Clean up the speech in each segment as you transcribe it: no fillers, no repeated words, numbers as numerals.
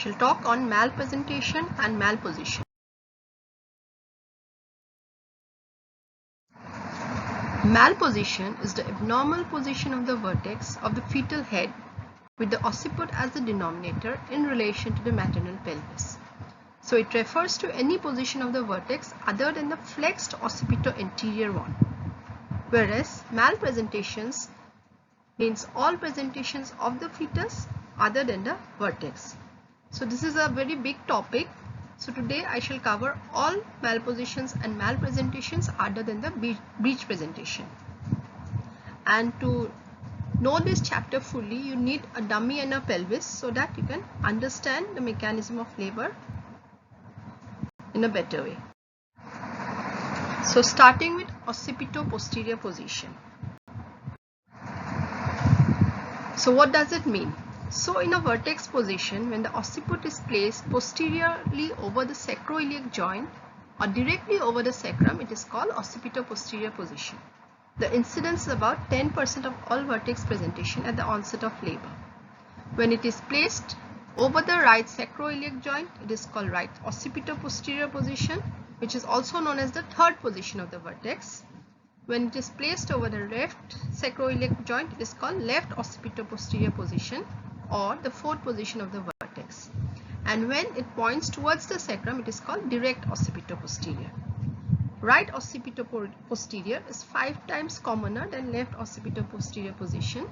shall talk on malpresentation and malposition. Malposition is the abnormal position of the vertex of the fetal head with the occiput as the denominator in relation to the maternal pelvis. So it refers to any position of the vertex other than the flexed occipito-anterior one. Whereas malpresentations means all presentations of the fetus other than the vertex. So this is a very big topic. So today I shall cover all malpositions and malpresentations other than the breech presentation. And to know this chapter fully, you need a dummy and a pelvis so that you can understand the mechanism of labor in a better way. So starting with occipito-posterior position. So what does it mean? So in a vertex position, when the occiput is placed posteriorly over the sacroiliac joint or directly over the sacrum, it is called occipito-posterior position. The incidence is about 10% of all vertex presentation at the onset of labor. When it is placed over the right sacroiliac joint, it is called right occipito-posterior position, which is also known as the third position of the vertex. When it is placed over the left sacroiliac joint, it is called left occipito-posterior position or the fourth position of the vertex. And when it points towards the sacrum, it is called direct occipito-posterior. Right occipito-posterior is 5 times commoner than left occipito-posterior position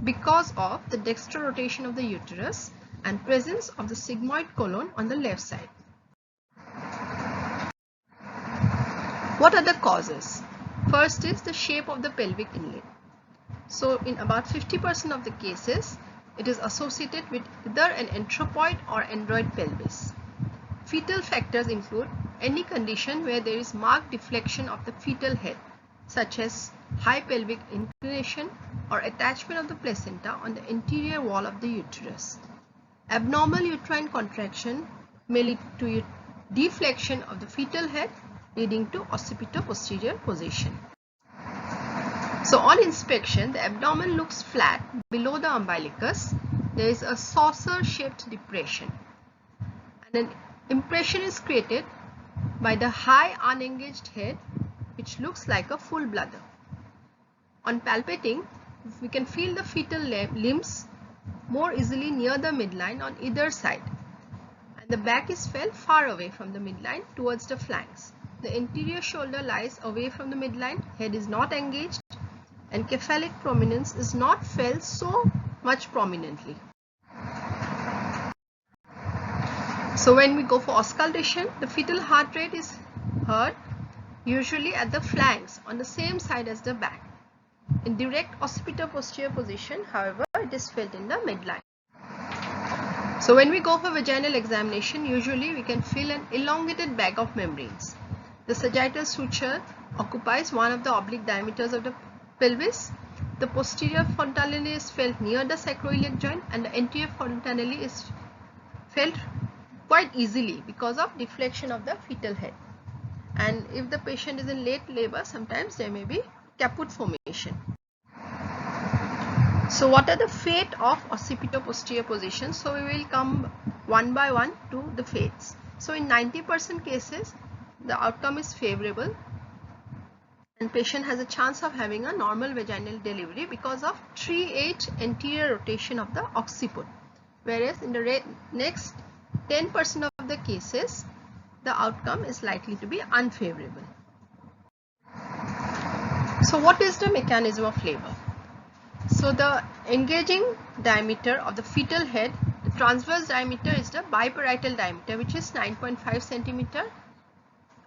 because of the dextral rotation of the uterus and presence of the sigmoid colon on the left side. What are the causes? First is the shape of the pelvic inlet. So in about 50% of the cases, it is associated with either an anthropoid or android pelvis. Fetal factors include any condition where there is marked deflection of the fetal head, such as high pelvic inclination or attachment of the placenta on the anterior wall of the uterus. Abnormal uterine contraction may lead to deflection of the fetal head, leading to occipito-posterior position. So on inspection, the abdomen looks flat below the umbilicus. There is a saucer-shaped depression, and an impression is created by the high unengaged head, which looks like a full bladder. On palpating, we can feel the fetal limbs more easily near the midline on either side, and the back is felt far away from the midline towards the flanks. The anterior shoulder lies away from the midline, head is not engaged, and cephalic prominence is not felt so much prominently. So when we go for auscultation, the fetal heart rate is heard usually at the flanks on the same side as the back. In direct occipito-posterior position, however, it is felt in the midline. So when we go for vaginal examination, usually we can feel an elongated bag of membranes. The sagittal suture occupies one of the oblique diameters of the pelvis. The posterior fontanelle is felt near the sacroiliac joint, and the anterior fontanelle is felt quite easily because of deflection of the fetal head. And if the patient is in late labor, sometimes there may be caput formation. So what are the fate of occipito-posterior position? So we will come one by one to the fates. So in 90% cases, the outcome is favorable and patient has a chance of having a normal vaginal delivery because of 3/8 anterior rotation of the occiput. Whereas in the next 10% of the cases, the outcome is likely to be unfavorable. So what is the mechanism of labor? So the engaging diameter of the fetal head, the transverse diameter is the biparietal diameter, which is 9.5 centimeter,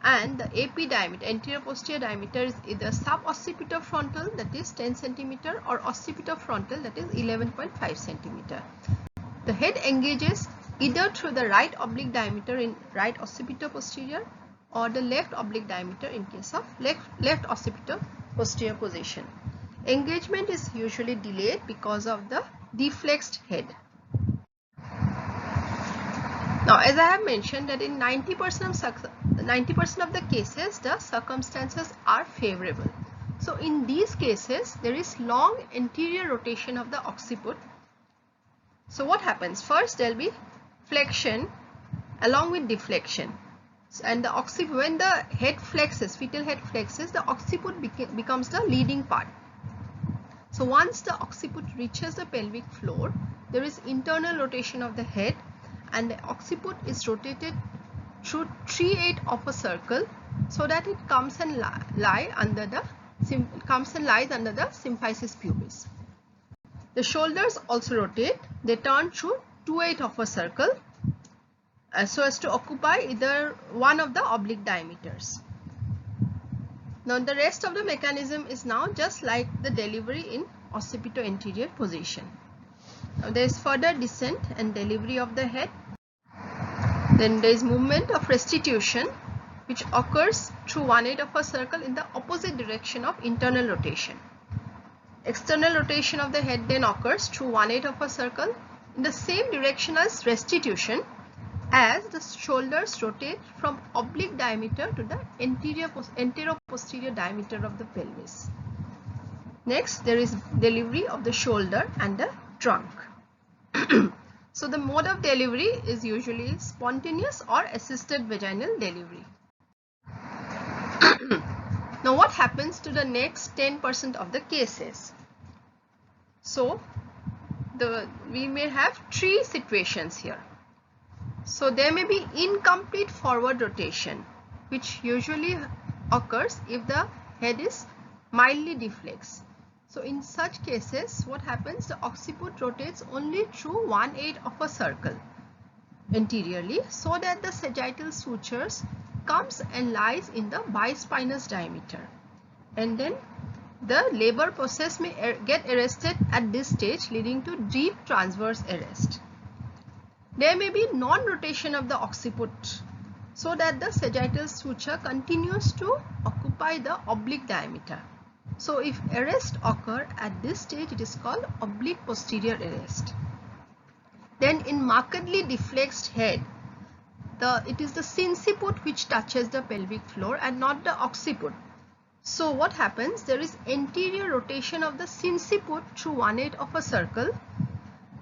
and the AP diameter, anterior posterior diameter, is either suboccipitofrontal, that is 10 centimeter, or occipitofrontal, that is 11.5 centimeter. The head engages either through the right oblique diameter in right occipito-posterior or the left oblique diameter in case of left occipito-posterior position. Engagement is usually delayed because of the deflexed head. Now, as I have mentioned that in 90% of the cases, the circumstances are favorable. So in these cases, there is long anterior rotation of the occiput. So what happens? First, there will be flexion along with deflection. And when the head flexes, fetal head flexes, the occiput becomes the leading part. So once the occiput reaches the pelvic floor, there is internal rotation of the head, and the occiput is rotated through 3/8 of a circle so that it comes and lies under the symphysis pubis. The shoulders also rotate. They turn through 2/8 of a circle so as to occupy either one of the oblique diameters. Now the rest of the mechanism is now just like the delivery in occipito-anterior position. Now there is further descent and delivery of the head. Then there is movement of restitution, which occurs through 1/8 of a circle in the opposite direction of internal rotation. External rotation of the head then occurs through 1/8 of a circle in the same direction as restitution, as the shoulders rotate from oblique diameter to the antero-posterior diameter of the pelvis. Next, there is delivery of the shoulder and the trunk. So the mode of delivery is usually spontaneous or assisted vaginal delivery. Now what happens to the next 10% of the cases? So we may have three situations here. So there may be incomplete forward rotation, which usually occurs if the head is mildly deflex. So in such cases, what happens? The occiput rotates only through 1/8 of a circle anteriorly, so that the sagittal sutures comes and lies in the bispinous diameter, and then the labor process may get arrested at this stage, leading to deep transverse arrest. There may be non-rotation of the occiput, so that the sagittal suture continues to occupy the oblique diameter. So if arrest occur at this stage, it is called oblique posterior arrest. Then in markedly deflexed head, it is the sinciput which touches the pelvic floor and not the occiput. So what happens? There is anterior rotation of the sinciput through 1/8 of a circle,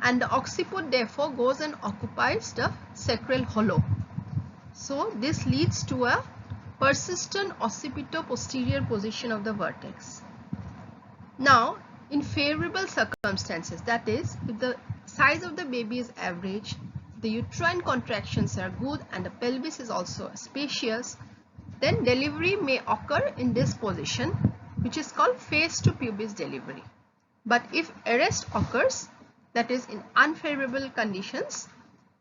and the occiput therefore goes and occupies the sacral hollow. So this leads to a persistent occipito-posterior position of the vertex. Now, in favorable circumstances, that is, if the size of the baby is average, the uterine contractions are good, and the pelvis is also spacious, then delivery may occur in this position, which is called face to pubis delivery. But if arrest occurs, that is in unfavorable conditions,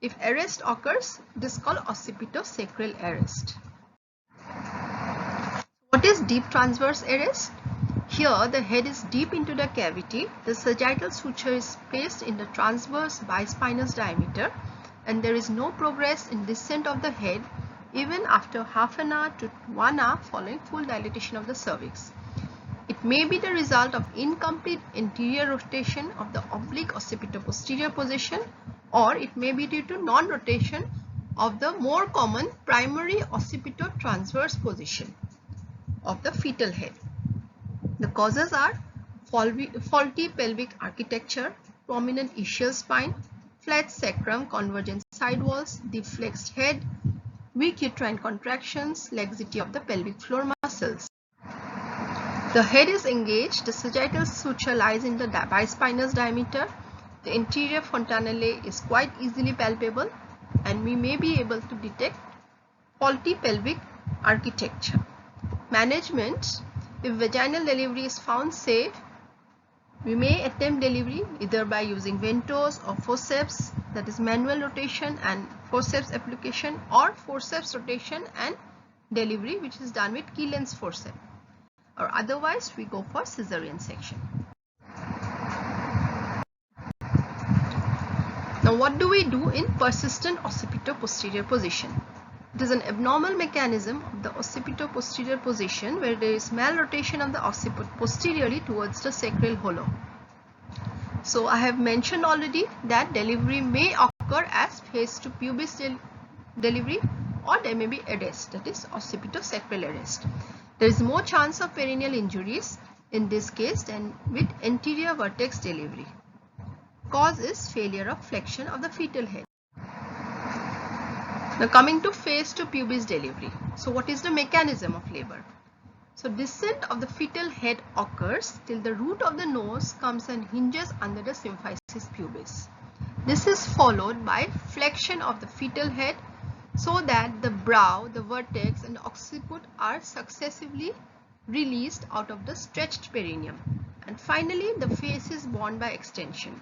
if arrest occurs, it is called occipito-sacral arrest. What is deep transverse arrest? Here the head is deep into the cavity, the sagittal suture is placed in the transverse bispinous diameter, and there is no progress in descent of the head even after half an hour to 1 hour following full dilatation of the cervix. It may be the result of incomplete anterior rotation of the oblique occipito-posterior position, or it may be due to non-rotation of the more common primary occipito-transverse position of the fetal head. The causes are faulty pelvic architecture, prominent ischial spine, flat sacrum, convergent side walls, deflexed head, weak uterine contractions, laxity of the pelvic floor muscles. The head is engaged, the sagittal suture lies in the bispinous diameter, the anterior fontanelle is quite easily palpable, and we may be able to detect faulty pelvic architecture. Management: if vaginal delivery is found safe, we may attempt delivery either by using ventouse or forceps, that is manual rotation and forceps application, or forceps rotation and delivery, which is done with Kielland's forceps, or otherwise we go for cesarean section. Now what do we do in persistent occipito-posterior position? It is an abnormal mechanism of the occipito-posterior position where there is malrotation of the occiput posteriorly towards the sacral hollow. So I have mentioned already that delivery may occur as face to pubis delivery, or there may be arrest, that is occipito-sacral arrest. There is more chance of perineal injuries in this case than with anterior vertex delivery. Cause is failure of flexion of the fetal head. Now coming to face to pubis delivery. So what is the mechanism of labor? So descent of the fetal head occurs till the root of the nose comes and hinges under the symphysis pubis. This is followed by flexion of the fetal head so that the brow, the vertex and the occiput are successively released out of the stretched perineum. And finally the face is borne by extension.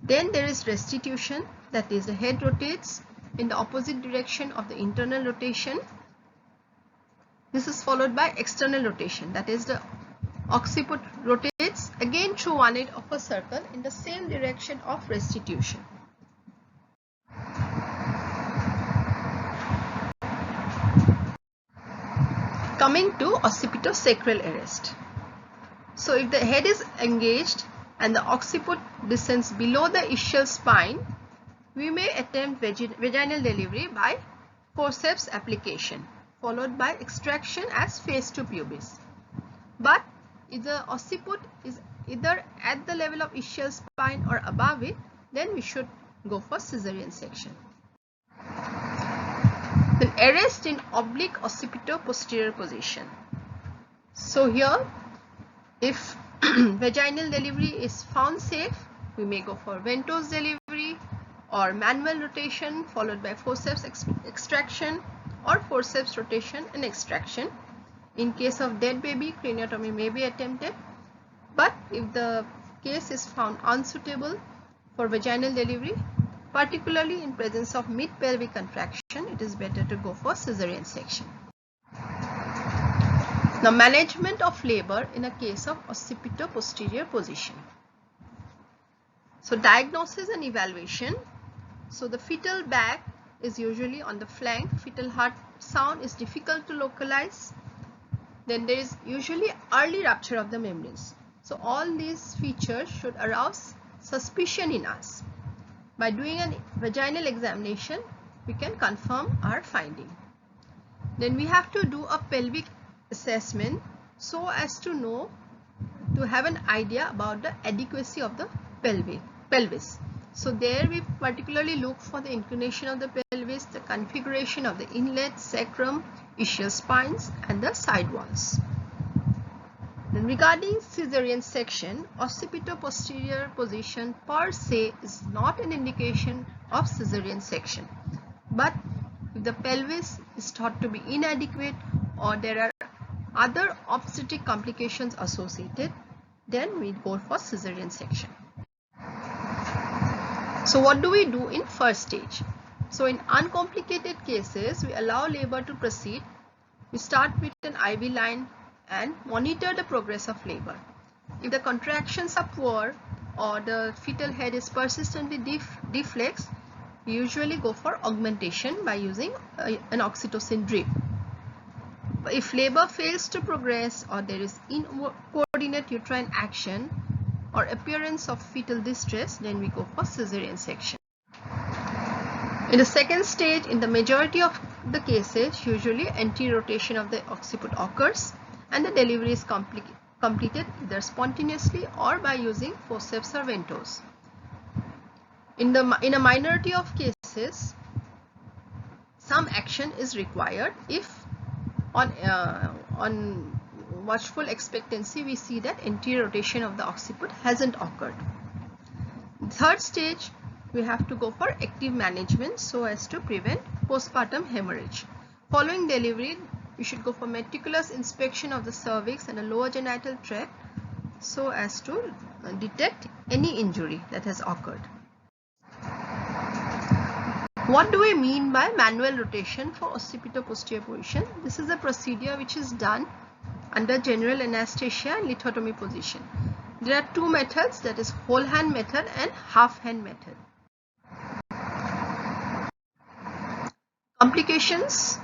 Then there is restitution, that is the head rotates in the opposite direction of the internal rotation. This is followed by external rotation, that is the occiput rotates again through 1/8 of a circle in the same direction of restitution. Coming to occipitosacral arrest. So if the head is engaged and the occiput descends below the ischial spine, we may attempt vaginal delivery by forceps application followed by extraction as face to pubis. But if the occiput is either at the level of ischial spine or above it, then we should go for cesarean section. Then arrest in oblique occipito-posterior position. So here, if vaginal delivery is found safe, we may go for venous delivery or manual rotation followed by forceps extraction or forceps rotation and extraction. In case of dead baby, craniotomy may be attempted, but if the case is found unsuitable for vaginal delivery, particularly in presence of mid-pelvic contraction, it is better to go for cesarean section. Now, management of labor in a case of occipito-posterior position. So, diagnosis and evaluation. So, the fetal back is usually on the flank. Fetal heart sound is difficult to localize. Then there is usually early rupture of the membranes. So all these features should arouse suspicion in us. By doing a vaginal examination, we can confirm our finding. Then we have to do a pelvic assessment so as to know, to have an idea about the adequacy of the pelvis. So there we particularly look for the inclination of the pelvis, the configuration of the inlet, sacrum, ischial spines and the side walls. Then regarding cesarean section, occipito-posterior position per se is not an indication of cesarean section. But if the pelvis is thought to be inadequate or there are other obstetric complications associated, then we go for cesarean section. So what do we do in first stage? So in uncomplicated cases, we allow labor to proceed. We start with an IV line and monitor the progress of labor. If the contractions are poor or the fetal head is persistently deflex, we usually go for augmentation by using an oxytocin drip. If labor fails to progress or there is incoordinate uterine action or appearance of fetal distress, then we go for cesarean section. In the second stage, in the majority of the cases, usually anti-rotation of the occiput occurs and the delivery is completed either spontaneously or by using forceps or ventouse. In a minority of cases, some action is required if on watchful expectancy we see that anterior rotation of the occiput hasn't occurred. Third stage, we have to go for active management so as to prevent postpartum hemorrhage. Following delivery, we should go for meticulous inspection of the cervix and the lower genital tract so as to detect any injury that has occurred. What do we mean by manual rotation for occipito-posterior position? This is a procedure which is done under general anesthesia and lithotomy position. There are two methods, that is whole hand method and half hand method. Complications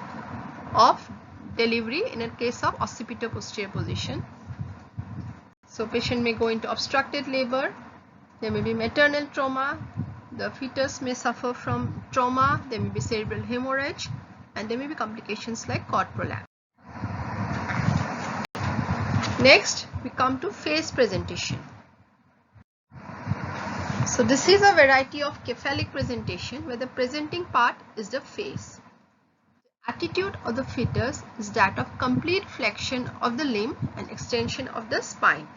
of delivery in a case of occipito-posterior position. So patient may go into obstructed labor, there may be maternal trauma, the fetus may suffer from trauma, there may be cerebral hemorrhage and there may be complications like cord prolapse. Next, we come to face presentation. So this is a variety of cephalic presentation where the presenting part is the face. The attitude of the fetus is that of complete flexion of the limb and extension of the spine.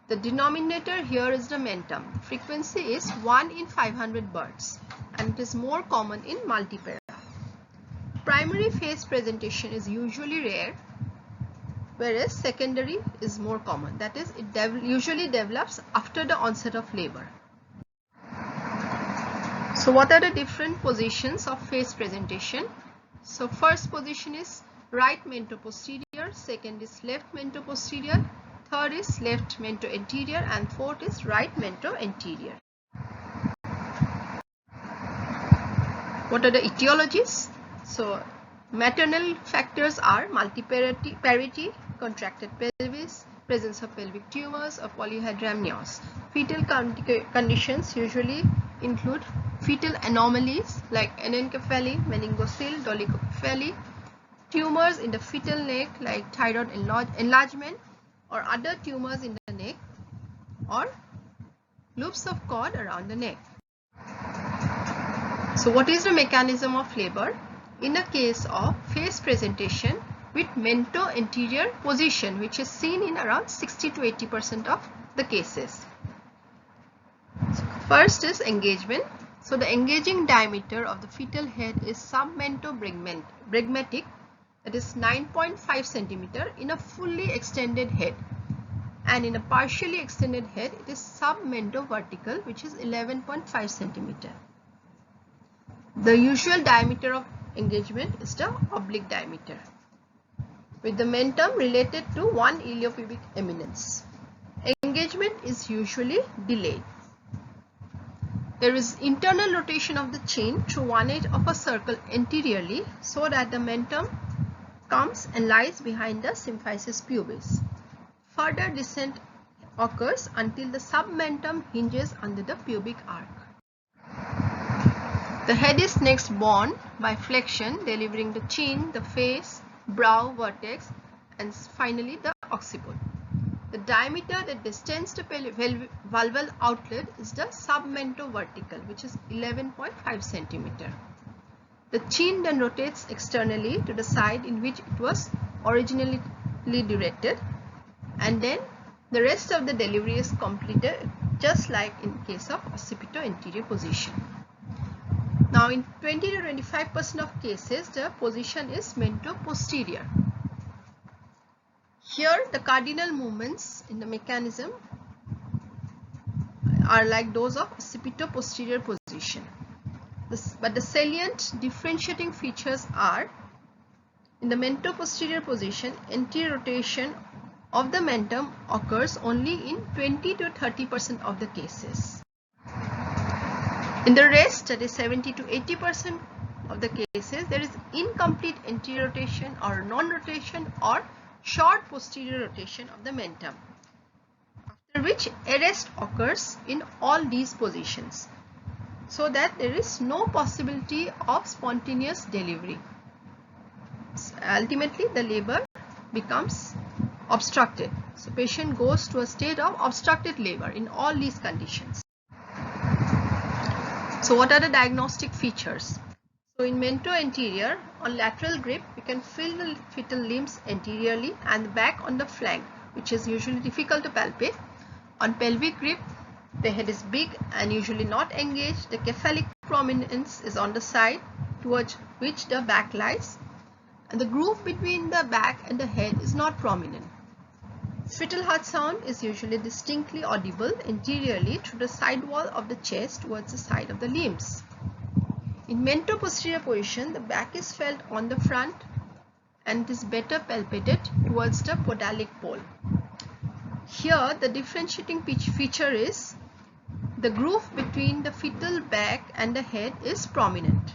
The denominator here is the mentum. Frequency is 1 in 500 birds and it is more common in multipara. Primary face presentation is usually rare, whereas secondary is more common. That is, it usually develops after the onset of labor. So what are the different positions of face presentation? So first position is right mento-posterior, second is left mento-posterior, third is left mento-anterior, and fourth is right mento-anterior. What are the etiologies? So maternal factors are multiparity, contracted pelvis, presence of pelvic tumors, or polyhydramnios. Fetal conditions usually include fetal anomalies like anencephaly, meningocele, dolichocephaly, tumors in the fetal neck like thyroid enlargement or other tumors in the neck, or loops of cord around the neck. So what is the mechanism of labor? In a case of face presentation with mento-anterior position, which is seen in around 60 to 80% of the cases. So first is engagement. So the engaging diameter of the fetal head is submento-bregmatic, that is 9.5 cm in a fully extended head, and in a partially extended head it is submento-vertical, which is 11.5 cm. The usual diameter of engagement is the oblique diameter, with the mentum related to one iliopubic eminence. Engagement is usually delayed. There is internal rotation of the chin through one edge of a circle anteriorly so that the mentum comes and lies behind the symphysis pubis. Further descent occurs until the submentum hinges under the pubic arc. The head is next borne by flexion, delivering the chin, the face, brow vertex, and finally the occiput. The diameter that distends the vulval outlet is the submento-vertical, which is 11.5 cm. The chin then rotates externally to the side in which it was originally directed, and then the rest of the delivery is completed just like in case of occipito-anterior position. Now in 20 to 25% of cases, the position is mento-posterior. Here the cardinal movements in the mechanism are like those of occipito-posterior position. But the salient differentiating features are: in the mento-posterior position, anterior rotation of the mentum occurs only in 20 to 30% of the cases. In the rest, that is 70 to 80% of the cases, there is incomplete anterior rotation or non-rotation or short posterior rotation of the mentum, after which arrest occurs in all these positions, so that there is no possibility of spontaneous delivery. Ultimately, the labor becomes obstructed. So patient goes to a state of obstructed labor in all these conditions. So what are the diagnostic features? So in mento-anterior, on lateral grip, we can feel the fetal limbs anteriorly and back on the flank, which is usually difficult to palpate. On pelvic grip, the head is big and usually not engaged. The cephalic prominence is on the side towards which the back lies, and the groove between the back and the head is not prominent. Fetal heart sound is usually distinctly audible anteriorly through the side wall of the chest towards the side of the limbs. In mento-posterior position, the back is felt on the front and it is better palpated towards the podalic pole. Here, the differentiating feature is the groove between the fetal back and the head is prominent.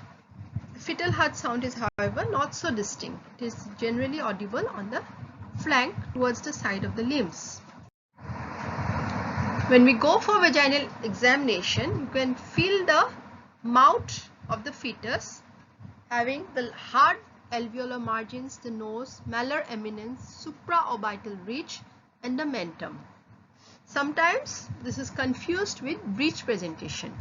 The fetal heart sound is, however, not so distinct. It is generally audible on the flank towards the side of the limbs. When we go for vaginal examination, you can feel the mouth of the fetus having the hard alveolar margins, the nose, malar eminence, supraorbital ridge, and the mentum. Sometimes this is confused with breech presentation.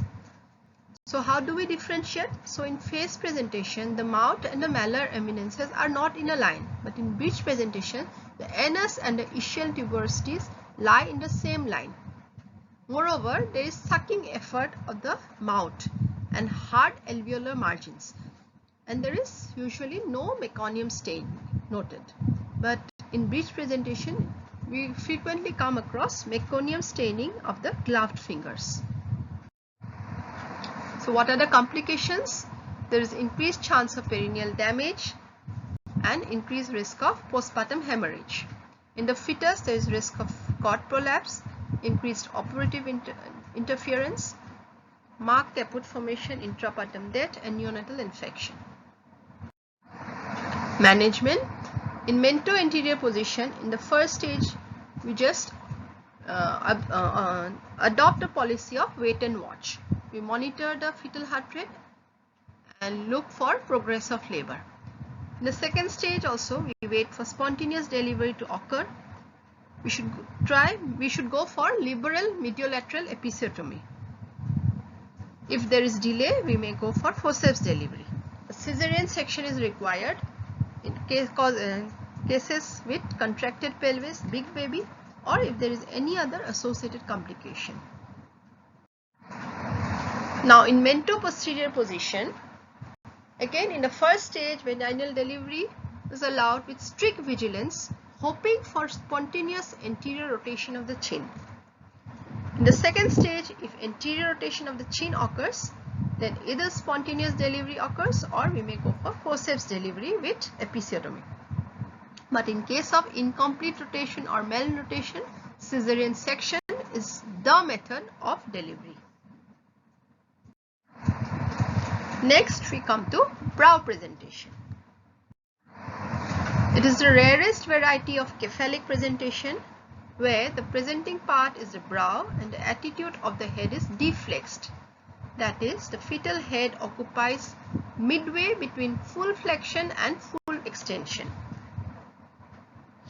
So how do we differentiate? So in face presentation, the mouth and the malar eminences are not in a line, but in breech presentation, the anus and the ischial tuberosities lie in the same line. Moreover, there is sucking effort of the mouth and hard alveolar margins, and there is usually no meconium stain noted. But in breech presentation, we frequently come across meconium staining of the gloved fingers. So what are the complications? There is increased chance of perineal damage and increased risk of postpartum hemorrhage. In the fetus, there is risk of cord prolapse, increased operative interference, marked caput formation, intrapartum death, and neonatal infection. Management. In mento-anterior position, in the first stage, we just adopt a policy of wait and watch. We monitor the fetal heart rate and look for progress of labor. In the second stage also, we wait for spontaneous delivery to occur. We should go for liberal mediolateral episiotomy. If there is delay, we may go for forceps delivery. A cesarean section is required in cases with contracted pelvis, big baby, or if there is any other associated complication. Now in mento-posterior position, again in the first stage, vaginal delivery is allowed with strict vigilance, hoping for spontaneous anterior rotation of the chin. In the second stage, if anterior rotation of the chin occurs, then either spontaneous delivery occurs or we may go for forceps delivery with episiotomy. But in case of incomplete rotation or malrotation, cesarean section is the method of delivery. Next, we come to brow presentation. It is the rarest variety of cephalic presentation where the presenting part is the brow and the attitude of the head is deflexed. That is, the fetal head occupies midway between full flexion and full extension.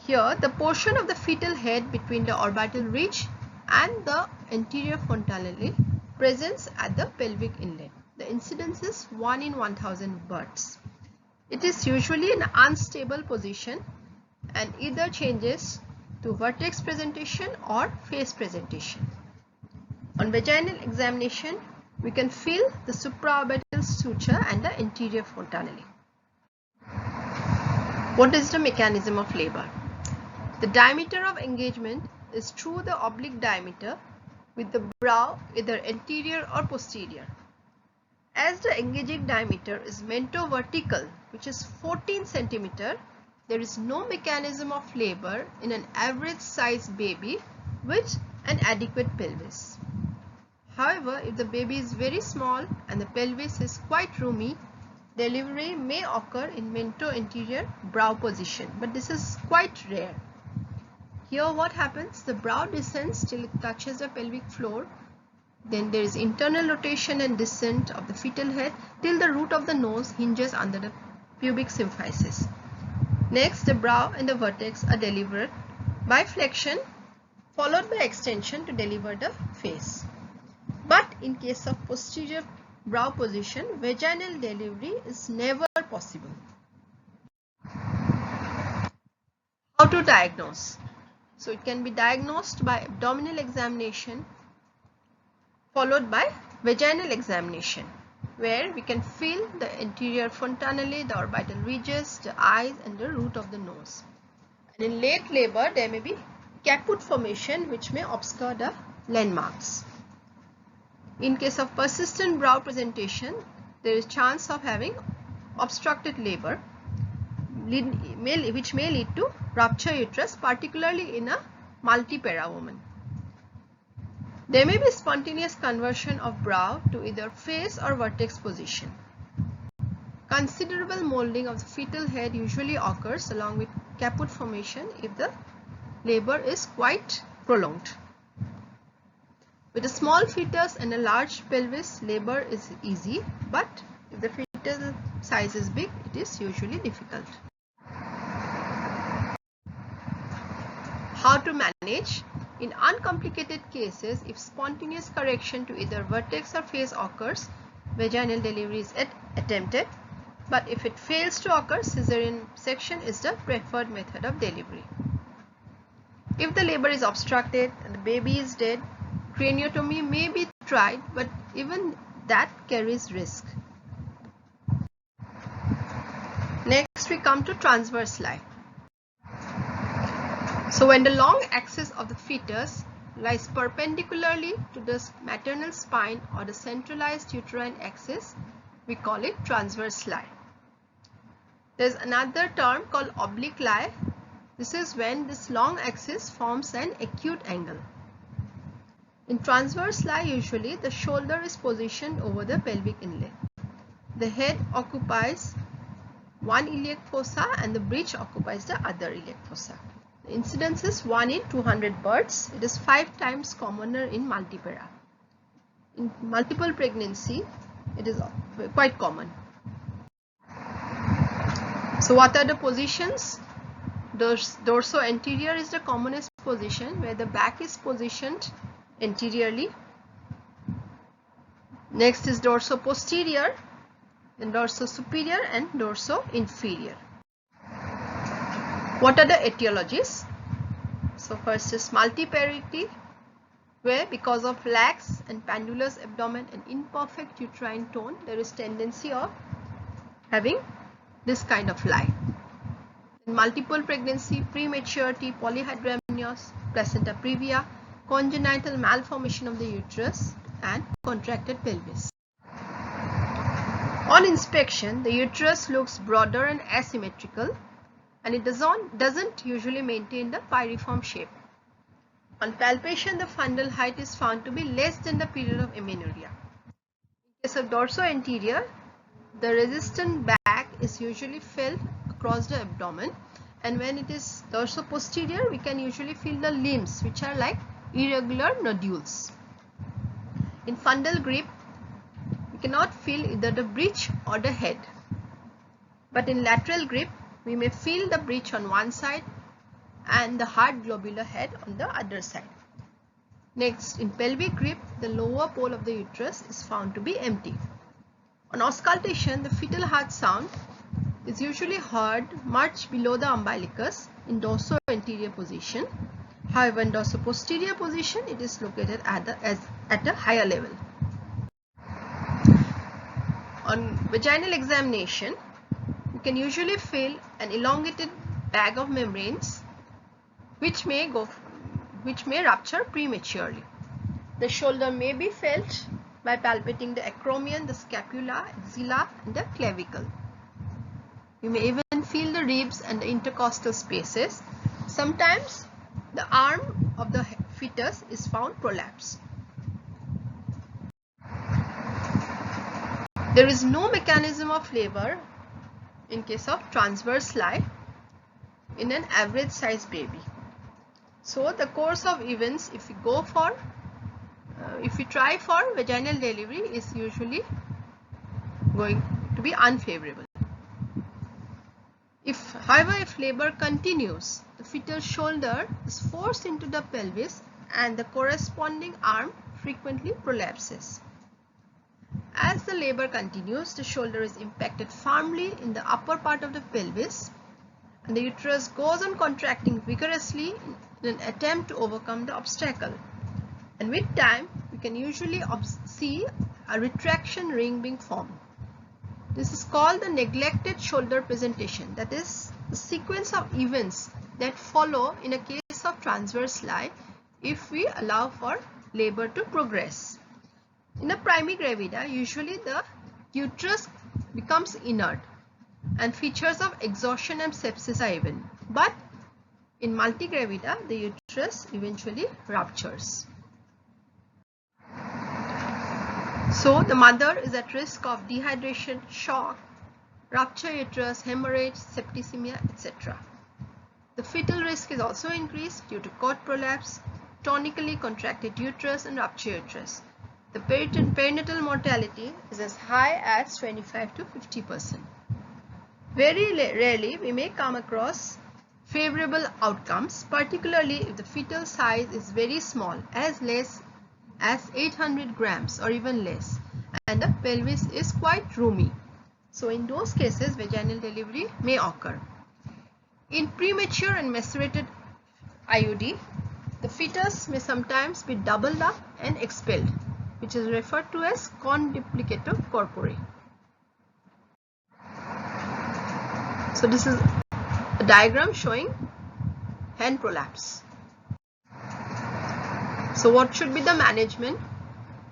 Here, the portion of the fetal head between the orbital ridge and the anterior frontalis presents at the pelvic inlet. The incidence is 1 in 1000 births. It is usually an unstable position and either changes to vertex presentation or face presentation. On vaginal examination, we can feel the supraorbital suture and the anterior frontalis. What is the mechanism of labor? The diameter of engagement is through the oblique diameter with the brow either anterior or posterior. As the engaging diameter is mento-vertical, which is 14 cm, there is no mechanism of labor in an average size baby with an adequate pelvis. However, if the baby is very small and the pelvis is quite roomy, delivery may occur in mento-anterior brow position, but this is quite rare. Here what happens? The brow descends till it touches the pelvic floor. Then there is internal rotation and descent of the fetal head till the root of the nose hinges under the pubic symphysis. Next, the brow and the vertex are delivered by flexion followed by extension to deliver the face. But in case of posterior brow position, vaginal delivery is never possible. How to diagnose? So it can be diagnosed by abdominal examination followed by vaginal examination, where we can feel the anterior fontanelle, the orbital ridges, the eyes and the root of the nose. And in late labor, there may be caput formation which may obscure the landmarks. In case of persistent brow presentation, there is chance of having obstructed labor which may lead to rupture uterus, particularly in a multipara woman. There may be spontaneous conversion of brow to either face or vertex position. Considerable molding of the fetal head usually occurs along with caput formation if the labor is quite prolonged. With a small fetus and a large pelvis, labor is easy, but if the fetal size is big, it is usually difficult. How to manage? In uncomplicated cases, if spontaneous correction to either vertex or phase occurs, vaginal delivery is attempted. But if it fails to occur, cesarean section is the preferred method of delivery. If the labor is obstructed and the baby is dead, craniotomy may be tried, but even that carries risk. Next, we come to transverse lie. So when the long axis of the fetus lies perpendicularly to the maternal spine or the centralized uterine axis, we call it transverse lie. There is another term called oblique lie. This is when this long axis forms an acute angle. In transverse lie, usually the shoulder is positioned over the pelvic inlet. The head occupies one iliac fossa and the breech occupies the other iliac fossa. The incidence is 1 in 200 births. It is 5 times commoner in multipara. In multiple pregnancy, it is quite common. So what are the positions? Dorso-anterior is the commonest position, where the back is positioned anteriorly. Next is dorso-posterior, then dorso-superior and dorso-inferior. What are the etiologies? So first is multiparity, where because of lax and pendulous abdomen and imperfect uterine tone, there is tendency of having this kind of lie. In multiple pregnancy, prematurity, polyhydramnios, placenta previa, congenital malformation of the uterus and contracted pelvis. On inspection, the uterus looks broader and asymmetrical, and it doesn't usually maintain the pyriform shape. On palpation, the fundal height is found to be less than the period of amenorrhea. In case of dorso-anterior, the resistant back is usually felt across the abdomen, and when it is dorso-posterior, we can usually feel the limbs, which are like irregular nodules. In fundal grip, we cannot feel either the breech or the head, but in lateral grip, we may feel the breech on one side and the hard globular head on the other side. Next, in pelvic grip, the lower pole of the uterus is found to be empty. On auscultation, the fetal heart sound is usually heard much below the umbilicus in dorso-anterior position. However, in dorso-posterior position, it is located at a higher level. On vaginal examination, you can usually feel an elongated bag of membranes which may rupture prematurely. The shoulder may be felt by palpating the acromion, the scapula, axilla and the clavicle. You may even feel the ribs and the intercostal spaces. Sometimes the arm of the fetus is found prolapsed. There is no mechanism of labor in case of transverse lie in an average size baby. So the course of events, if we try for vaginal delivery, is usually going to be unfavorable. However, if labor continues, the fetal shoulder is forced into the pelvis and the corresponding arm frequently prolapses. As the labor continues, the shoulder is impacted firmly in the upper part of the pelvis and the uterus goes on contracting vigorously in an attempt to overcome the obstacle. And with time, we can usually see a retraction ring being formed. This is called the neglected shoulder presentation. That is the sequence of events that follow in a case of transverse lie if we allow for labor to progress. In a primigravida, usually the uterus becomes inert and features of exhaustion and sepsis are evident. But in multigravida, the uterus eventually ruptures. So the mother is at risk of dehydration, shock, rupture uterus, hemorrhage, septicemia, etc. The fetal risk is also increased due to cord prolapse, tonically contracted uterus and rupture uterus. The perinatal mortality is as high as 25 to 50%. Very rarely we may come across favorable outcomes, particularly if the fetal size is very small, as less as 800 grams or even less, and the pelvis is quite roomy. So in those cases, vaginal delivery may occur. In premature and macerated IUD, the fetus may sometimes be doubled up and expelled, which is referred to as conduplicatum corpore. So this is a diagram showing hen prolapse. So what should be the management?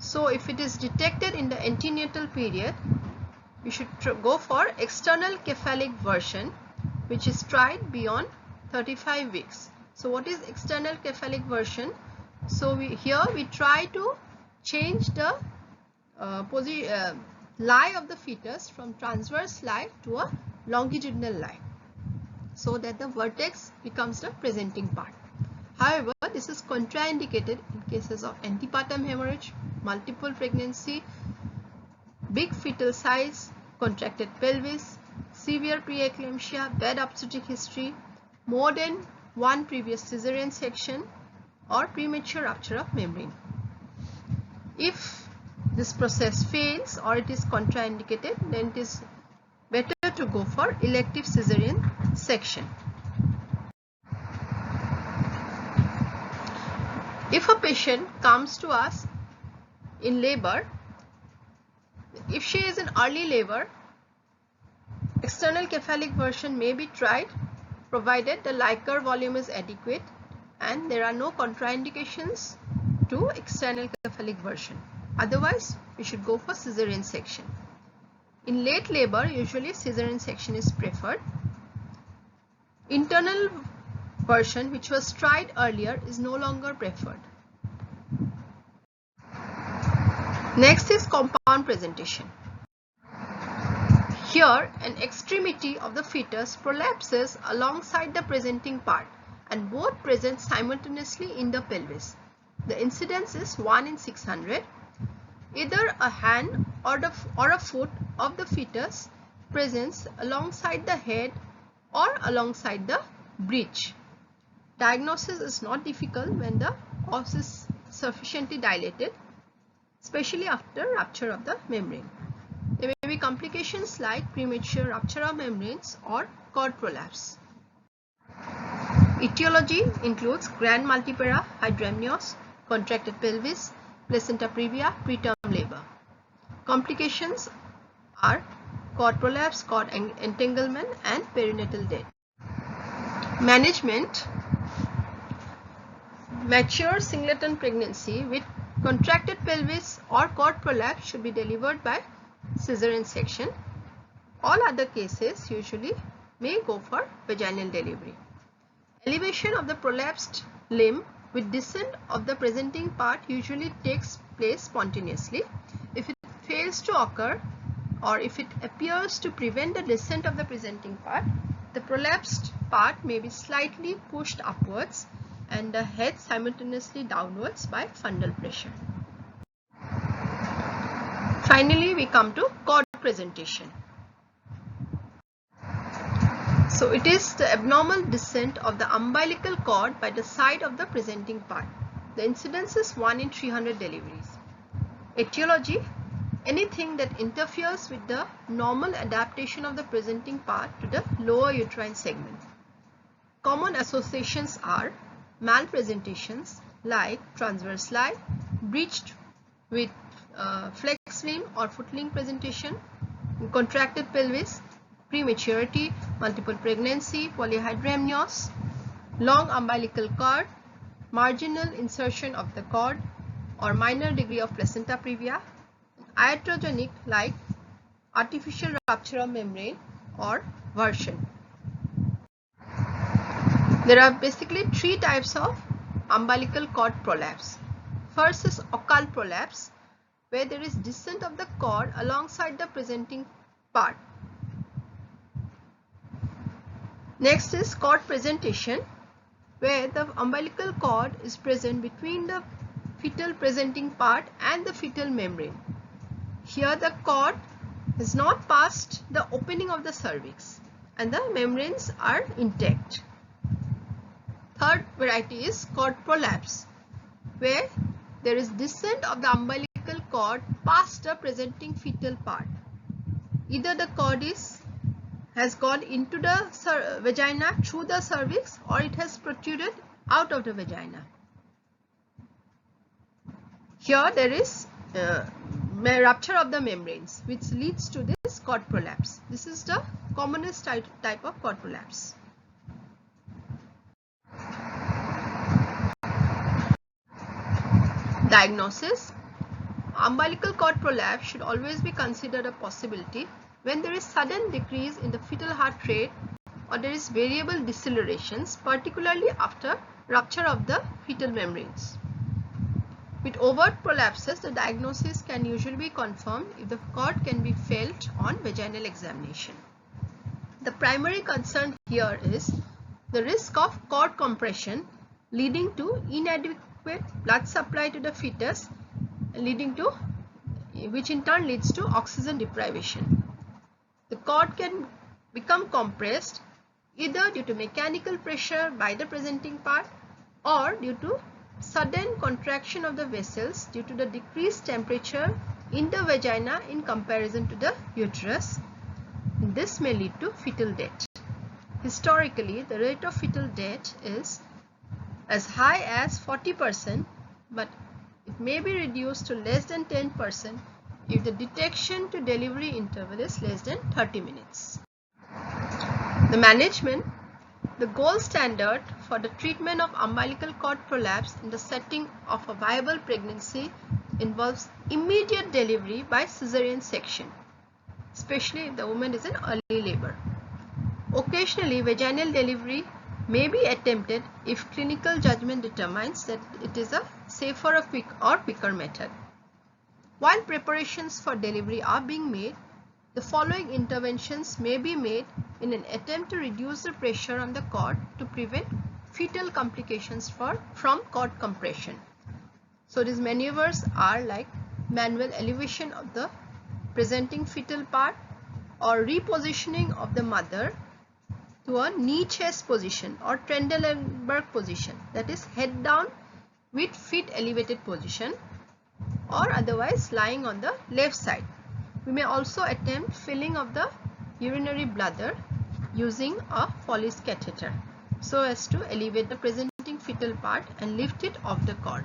So if it is detected in the antenatal period, you should go for external cephalic version, which is tried beyond 35 weeks. So what is external cephalic version? So here we try to change the lie of the fetus from transverse lie to a longitudinal lie, so that the vertex becomes the presenting part. However, this is contraindicated in cases of antepartum hemorrhage, multiple pregnancy, big fetal size, contracted pelvis, severe preeclampsia, bad obstetric history, more than one previous cesarean section, or premature rupture of membrane. If this process fails or it is contraindicated, then it is better to go for elective cesarean section. If a patient comes to us in labor, if she is in early labor, external cephalic version may be tried, provided the Leica volume is adequate and there are no contraindications to external cephalic version. Otherwise, we should go for cesarean section. In late labor, usually cesarean section is preferred. Internal version, which was tried earlier, is no longer preferred. Next is compound presentation. Here, an extremity of the fetus prolapses alongside the presenting part and both present simultaneously in the pelvis. The incidence is 1 in 600. Either a hand or a foot of the fetus presents alongside the head or alongside the breech. Diagnosis is not difficult when the os is sufficiently dilated, especially after rupture of the membrane. There may be complications like premature rupture of membranes or cord prolapse. Etiology includes grand multipara, hydramnios, contracted pelvis, placenta previa, preterm labor. Complications are cord prolapse, cord entanglement, and perinatal death. Management: mature singleton pregnancy with contracted pelvis or cord prolapse should be delivered by cesarean section. All other cases usually may go for vaginal delivery. Elevation of the prolapsed limb with descent of the presenting part usually takes place spontaneously. If it fails to occur, or if it appears to prevent the descent of the presenting part, the prolapsed part may be slightly pushed upwards and the head simultaneously downwards by fundal pressure. Finally, we come to cord presentation. So it is the abnormal descent of the umbilical cord by the side of the presenting part. The incidence is 1 in 300 deliveries. Etiology: anything that interferes with the normal adaptation of the presenting part to the lower uterine segment. Common associations are malpresentations like transverse lie, breached with flex limb or foot link presentation, contracted pelvis, prematurity, multiple pregnancy, polyhydramnios, long umbilical cord, marginal insertion of the cord or minor degree of placenta previa, iatrogenic like artificial rupture of membrane or version. There are basically three types of umbilical cord prolapse. First is occult prolapse, where there is descent of the cord alongside the presenting part. Next is cord presentation, where the umbilical cord is present between the fetal presenting part and the fetal membrane. Here the cord has not passed the opening of the cervix and the membranes are intact. Third variety is cord prolapse, where there is descent of the umbilical cord past the presenting fetal part. Either the cord has gone into the vagina through the cervix, or it has protruded out of the vagina. Here there is rupture of the membranes, which leads to this cord prolapse. This is the commonest type of cord prolapse. Diagnosis. Umbilical cord prolapse should always be considered a possibility when there is sudden decrease in the fetal heart rate or there is variable decelerations, particularly after rupture of the fetal membranes. With overt prolapses, the diagnosis can usually be confirmed if the cord can be felt on vaginal examination. The primary concern here is the risk of cord compression leading to inadequate blood supply to the fetus, which in turn leads to oxygen deprivation. The cord can become compressed either due to mechanical pressure by the presenting part or due to sudden contraction of the vessels due to the decreased temperature in the vagina in comparison to the uterus. This may lead to fetal death. Historically, the rate of fetal death is as high as 40%, but it may be reduced to less than 10% if the detection to delivery interval is less than 30 minutes. The management. The gold standard for the treatment of umbilical cord prolapse in the setting of a viable pregnancy involves immediate delivery by cesarean section, especially if the woman is in early labor. Occasionally, vaginal delivery may be attempted if clinical judgment determines that it is a safer or quicker method. While preparations for delivery are being made, the following interventions may be made in an attempt to reduce the pressure on the cord to prevent fetal complications from cord compression. So these maneuvers are like manual elevation of the presenting fetal part or repositioning of the mother to a knee chest position or Trendelenburg position, that is head down with feet elevated position, or otherwise lying on the left side. We may also attempt filling of the urinary bladder using a Foley's catheter so as to elevate the presenting fetal part and lift it off the cord.